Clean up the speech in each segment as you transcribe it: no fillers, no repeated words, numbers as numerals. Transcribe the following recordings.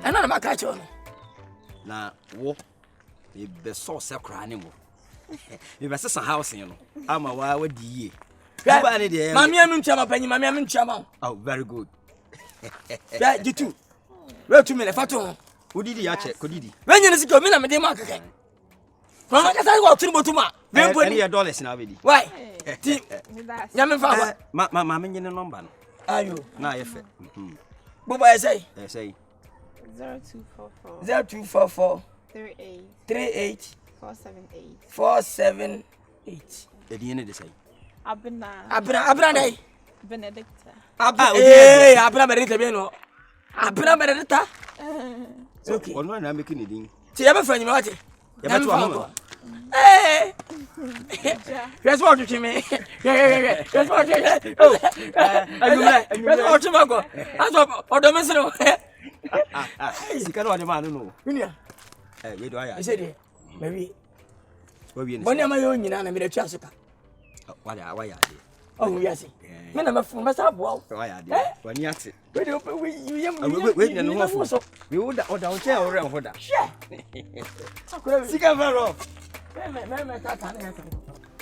ana na maka cho no na wo e be so se kra ne mo e be sesa house no ama wa wadi ye ba ne de mami am nchama panyi mami am nchama oh very good ya jitu we tu me le fato odidi ya che kodidi we nyine sike omi na me de ma keke mama ka sai go tunu botuma we mboni any dollars na be di why ti nyame fa ma me nyine number no ayo na ye fe boba e say 0244 38 478 e di ne de say abra dai Benedicta abra Benedicta be no abra Benedicta okay ono na make ni din ti ya be fa nyima wate ya be to ho respect to me respect oh respect to me go aso odomesero sika no de ma no unia we do aya ise de maybe we boni ama yo nyina na me de twa soka wa ya de oh we asi me na mafu masa boa wa ya de wani ate we de we no ho so we would order on chair ore ho da sika vero me ta ta na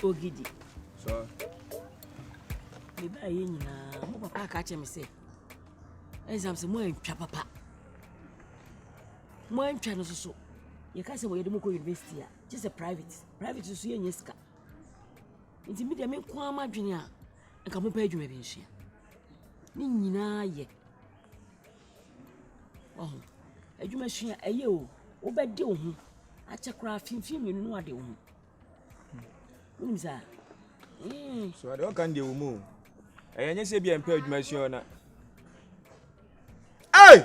ogidi so me ba ye nyina mo papa ka che me se exam se mo antwa papa mo antwa no so ye ka se wo ye de mo ko university a just a private so ye nyeska nti me de me kwa amadwene a nka mo pa adwuma bi nhia ni nyina ye oh adwuma hia eye o wo be de wo hu a chekra finfin menu no ade wo hu unimza so ade o kan de wo mu enye se bia mpa adwuma hia na hey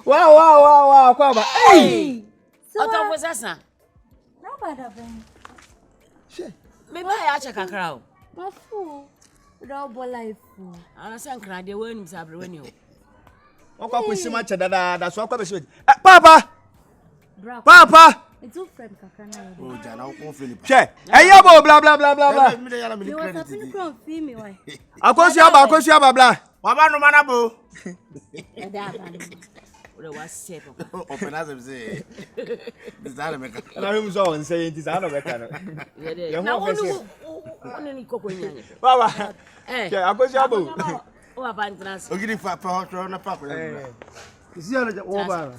wow kwa ba hey oto sasa no bad ben she me ba ya che kakra o mafu robo life ana sankra de wani msabre wani o okwa kwesima che dada so akwa be papa papa it's all friend kakra na oh jana ko Philip che eyo bo bla me de yala me credit you from film why akosi aba bla wa ba no mana bo e da ba ore wa se papa open as them say bizarre me ka na him so on say it is ano be ka no ye na wonu ni koko nyanya baba che akosi aba o baba ntras ogiri fa pa na pa ko isi ana wo ba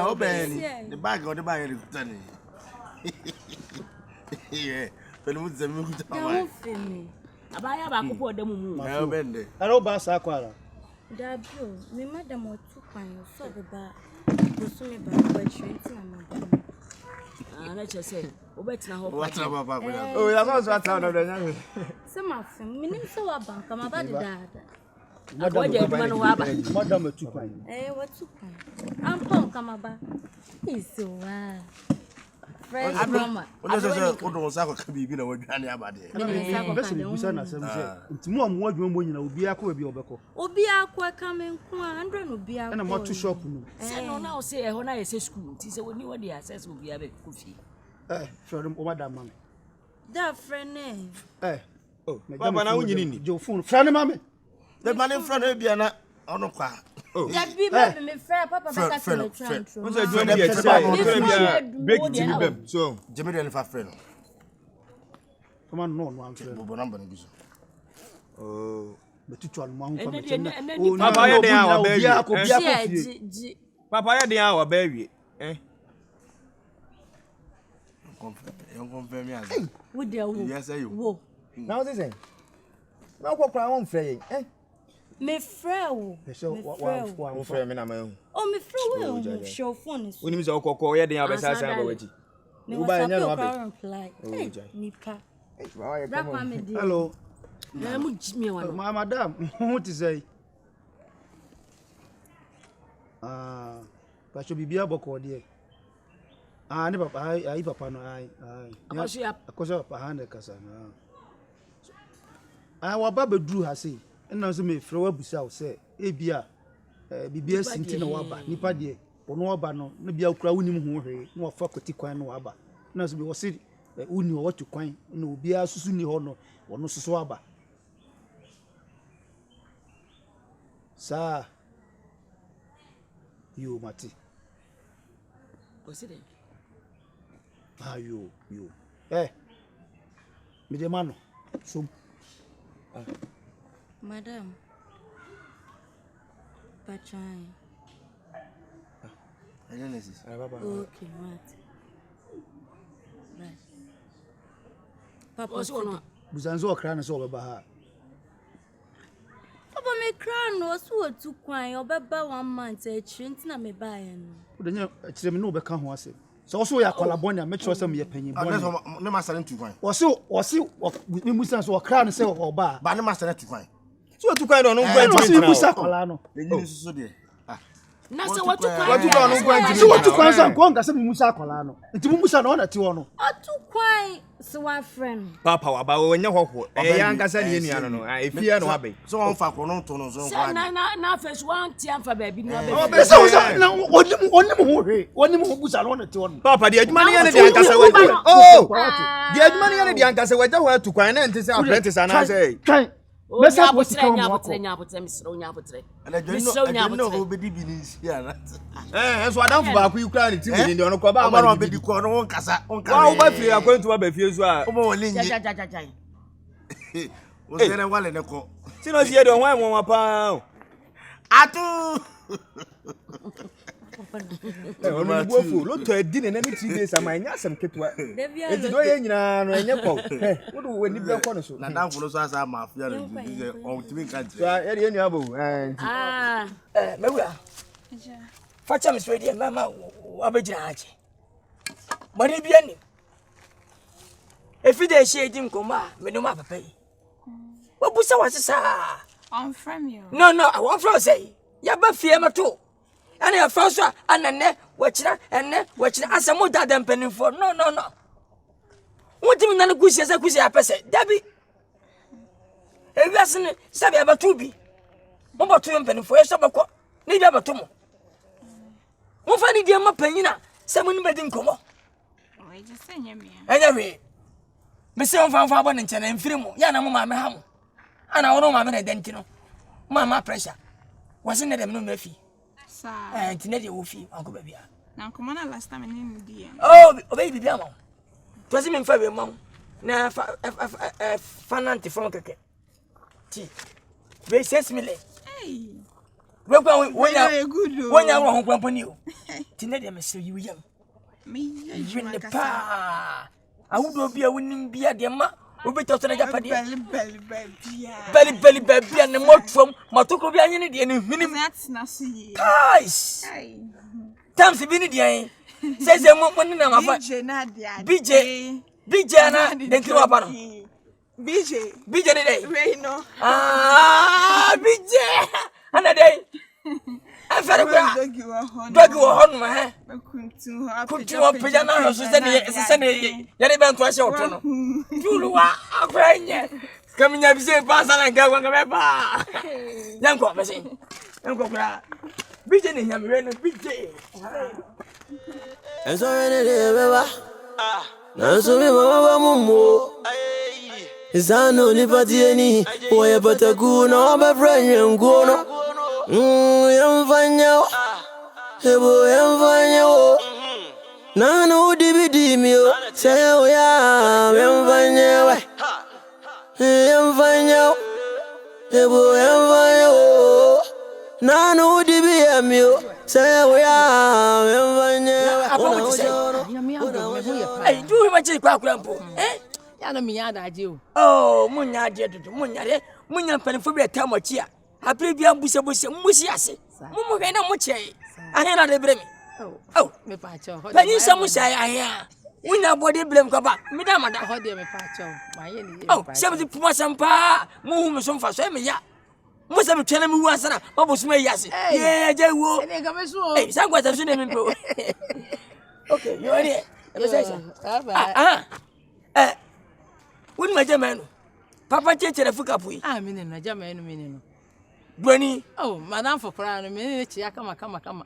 o ben the bag or the bag you tani yeah pelu muzemi kutawa abaya ba ko po damu mu o ben de ana o ba sa kwala dabio me madam o tu kwan so be ba so me ba ba trent na madam ana che se o betina ho what about papa oh ya so ata na do nya se ma fem minim se wa banka ma ba de dada madam tu kwan wa tu kwan am pon kama ba iso wa fresh mama o se o do sa ko ka bibi na wadwane abade bese bi busa na sem se ntimu amu adwuma mo nyina obi akwa bi obeko obi akwa kamenku 100 no obi akwa na moto shop no se no na o se e ho na ye se school nti se woni wodi access obi abe ko fi friend o madam mama da friend oh baba na wunyini ni jo phone friend mama the man friend e bia na ono kwa ya bi baby me friend papa be ka tell trend won say do ni e ti ba break ti ni bem so jeme de fa friend come on no am friend bo number ni biso oh betutu anu ma ho fa papa ye den a wa ba ji papa ye den a wa ba wie confirm me as wo de wo yes you wo na what say na ko kra won frɛ yen me frɛ wo wa frɛ me na ma hu oh me frɛ wo show phone so woni mi say okoko ye den a ba sa sa ba waji wo ba nya no reply nipa hello na mu jimi wa no madam who ti say ba cho bibia boko de ne papa ai papa no ai akoso papa ha ne kasa na wa baba duru ha sei na so me frɛ wa busa wo se e bia bibia sinti na wa ba nipa de ono wa ba no na bia kura wonim ho hwe na wa fa koti kwan no wa ba na so be wo se uni wo watu kwan na obia susu ni ho no wono susu wa ba sa You Mati. What's it? Ah, you. Eh. Midemano. So. Madam. Patron. Okay, Mati. Right. Papa, what's going on? Buzanzo krana so baba. Papa me crown no so tu kwan obeba 1 month e chinti na me buy no. Udenya chire me no be ka ho ase. So so ya kwalabon make sure say me panyin bon. Ne master ne tu kwan. Wose me musa so crown say oba. Ba ne master ne tu kwan. So tu kwan no kwan tu na. Musa kwala no. Enyi so de. Na se watu kwan no kwan. So watu kwan so ko nga say me musa kwala no. Nti mu musa no na ti wo no. Atu kwan so wa friend. Papa wa ba wonye hokwo. Ya nkasa ne nua no. Efia no abai. So on fa ko no to no so kwan. Na first one tiam fa baby no abai. Oh be so na onim ho hwe. Onim ho musa no na ti wo no. Papa de adwuma ne ne de ankasa wa. Oh. De adwuma ne de ankasa wa ho atu kwan na ntese apprentice ana say. Kan. Mesa bo sika mo ko. Misro. No obedi bi ni sia na. So adamfo ba ku ikra ne ti bi ni ono ko ba ma obedi ko no nkasa. Wa ba fie akwantu ba fie so a. O mo wole nyi. O sere wale ne ko. Ti no sie de ho anwo wa pa. Atu. Ono buofu lo to edi ne na 3 days ama nya asem ketwa. Enti do ye nyina no enye ko. Wo do wani be ko no so. Na dan fulo so asa mafia no bi on timi kan. So e de enu abo. Mewura. Facha miswedi mama abejira aje. Mari bia ni. Efide ehie edi nkoma me no ma papa yi. Wo busa wasesa. On from you. No, I want from say. Ya ba fie mato. Ana ya faso anane wachira asamo dada mpenifo. No. Wotimi na kusia sa kusia pese. Dabi. Ewiase ne sabe abatu bi. Mo batu mpenifo e so bako. Ne bi abatu mo. Mo fa ni dia ma panyina. Se mo ni bedi nkomo. We just say nyame. Anyway. Me se on fa abo ne nchene mfiri mo. Ya na mo ma me ha mo. Ana wono ma me na denti no. Mama pressure. Wase ne dem no mafi. Sa. Nti ne de wo fi anko ba bia. Na nkomo na last time ni ndi. Oh, baby bia ma. Tosi me mfa we ma. Na fananti from keke. Ti. We 6 million. Hey. We kwa wonya wo ho kwampo ni o. Ti ne de me se yi yam. Me yi ne pa. Awudo bia wonim bia de ma. Obi to na japa de. Beli bia ne motrom. Matoko bia nyene de ne hwini. That's na so yi. Guys. Tamsi bi ni de. Say mo na ma fa. BJ na dentro wa pa no. BJ de dey. We no. BJ. Ana dey. Afere kwa. Dogi wo hon ma he. Kuntu wa peja na ho so se ne ya de ben to ahye oto no. Juluwa akwanye. Kaminya bi se pasa na ga kwa me ba. Yanko be se. Yanko kura. BJ ne nyame we no BJ. Enso ne de beba. Nanso mi mama mumu. Izano ni patieni. Oye pataku no be friend ngono. Yamfanya. Ebo yamfanya. Nano dibidi mio. Say oya yamfanya we. Yamfanya. Ebo yamfanya. Nano dibi mio. Say oya yamfanya. Hey, do you want kwa kurampo? Ya no miya da aje o. Oh, munya aje dudu, munya panfo bi atamachi a. Apre bia mbuse musi ase. Mumu hwe na muche. Ahe na de bremi. Oh, Me pa cho. Pani samu sai ahe a. Munya body blame kwa ba. Mi da mada. Ho de me pa cho. Ma ye ni. Oh, sebi puma sampa. Mu hu me so mfa so me ya. Mo se me twena mi wu asana. Ba bo so me yase. Yeah, je wo. Ene ga me so. Hey, sangwa ta so ne mi bro. Okay, you are here. Wouldn't my German? Papa teacher a fukapu. Ah, meaning no German meaning. Granny, oh, madam for crown, minute, come.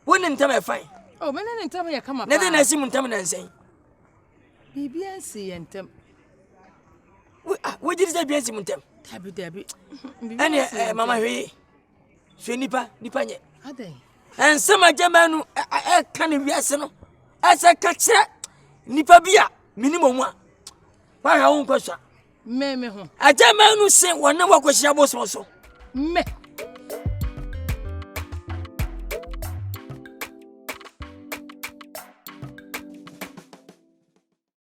Wouldn't tell me fine. Oh, men tell me come up. Nothing I see Muntaman and say. BBNC and Tem. What did they be as Muntem? Tabby Debbie. And Mamma, Nipa, Nipanya. Are they? And some German can be as a catcher. Nipabia, minimum one. Why I won't question. Me. A German who say one never question was also. Me.